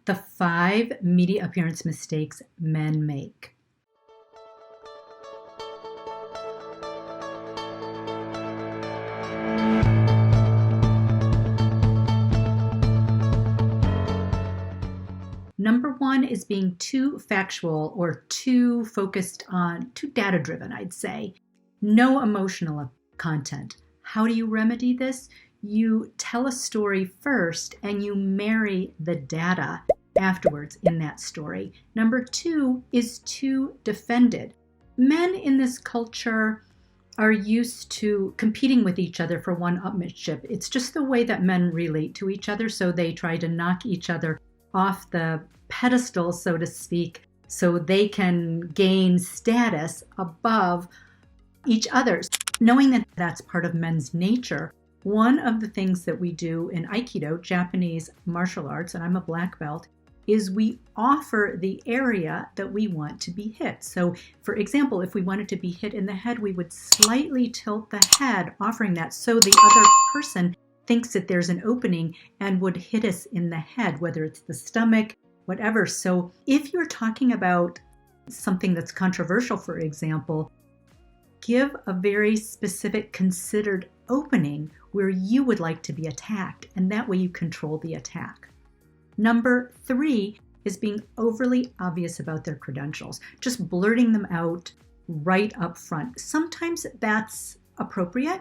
The 5 media appearance mistakes men make. Number 1 is being too factual or too focused on, too data-driven, I'd say. No emotional content. How do you remedy this? You tell a story first and you marry the data afterwards in that story. Number 2 is too defended. Men in this culture are used to competing with each other for one-upmanship. It's just the way that men relate to each other, so they try to knock each other off the pedestal, so to speak, so they can gain status above each other. Knowing that that's part of men's nature, one of the things that we do in Aikido, Japanese martial arts, and I'm a black belt, is we offer the area that we want to be hit. So, for example, if we wanted to be hit in the head, we would slightly tilt the head, offering that so the other person thinks that there's an opening and would hit us in the head, whether it's the stomach, whatever. So if you're talking about something that's controversial, for example, give a very specific considered opening where you would like to be attacked, and that way you control the attack. Number 3 is being overly obvious about their credentials, just blurting them out right up front. Sometimes that's appropriate,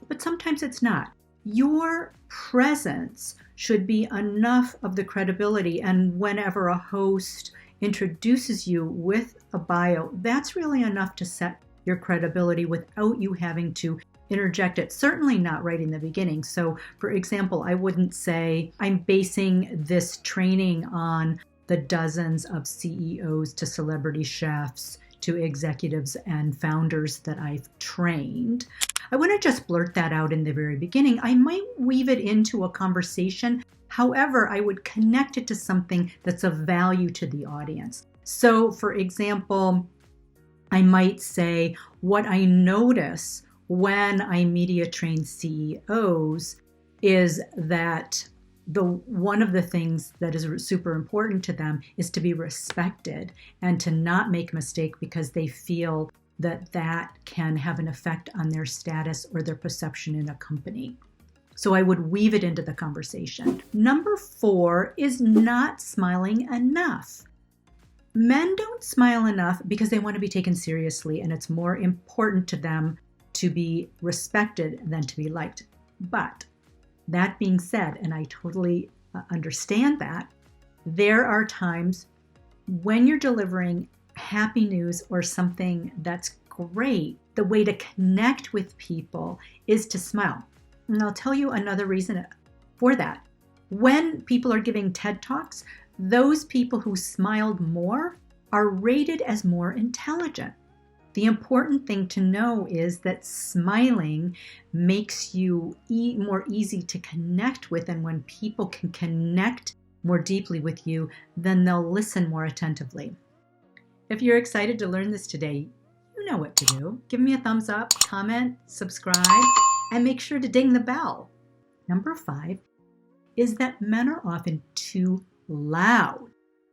but sometimes it's not. Your presence should be enough of the credibility, and whenever a host introduces you with a bio, that's really enough to set your credibility without you having to interject it, certainly not right in the beginning. So, for example, I wouldn't say, I'm basing this training on the dozens of CEOs to celebrity chefs to executives and founders that I've trained. I wouldn't just blurt that out in the very beginning. I might weave it into a conversation. However, I would connect it to something that's of value to the audience. So, for example, I might say, what I notice when I media train CEOs is that one of the things that is super important to them is to be respected and to not make a mistake because they feel that that can have an effect on their status or their perception in a company. So I would weave it into the conversation. Number 4 is not smiling enough. Men don't smile enough because they want to be taken seriously, and it's more important to them to be respected than to be liked. But that being said, and I totally understand that, there are times when you're delivering happy news or something that's great, the way to connect with people is to smile. And I'll tell you another reason for that. When people are giving TED Talks, those people who smiled more are rated as more intelligent. The important thing to know is that smiling makes you more easy to connect with, and when people can connect more deeply with you, then they'll listen more attentively. If you're excited to learn this today, you know what to do. Give me a thumbs up, comment, subscribe, and make sure to ding the bell. Number 5 is that men are often too loud.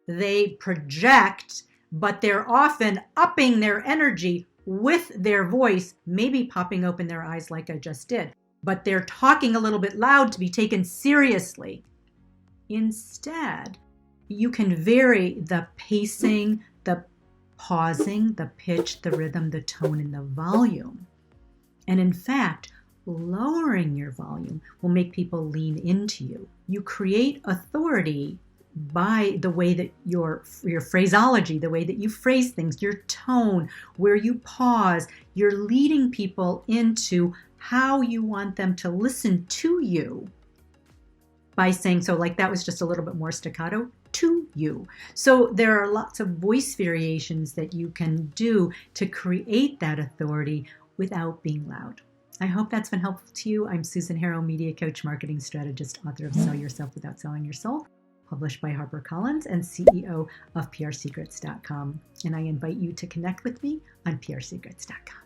They project, but they're often upping their energy with their voice, maybe popping open their eyes like I just did, but they're talking a little bit loud to be taken seriously. Instead, you can vary the pacing, the pausing, the pitch, the rhythm, the tone, and the volume. And in fact, lowering your volume will make people lean into you. You create authority by the way that your phraseology, the way that you phrase things, your tone, where you pause, you're leading people into how you want them to listen to you by saying, so like that was just a little bit more staccato, to you. So there are lots of voice variations that you can do to create that authority without being loud. I hope that's been helpful to you. I'm Susan Harrow, media coach, marketing strategist, author of Sell Yourself Without Selling Your Soul, published by HarperCollins, and CEO of PRSecrets.com. And I invite you to connect with me on PRSecrets.com.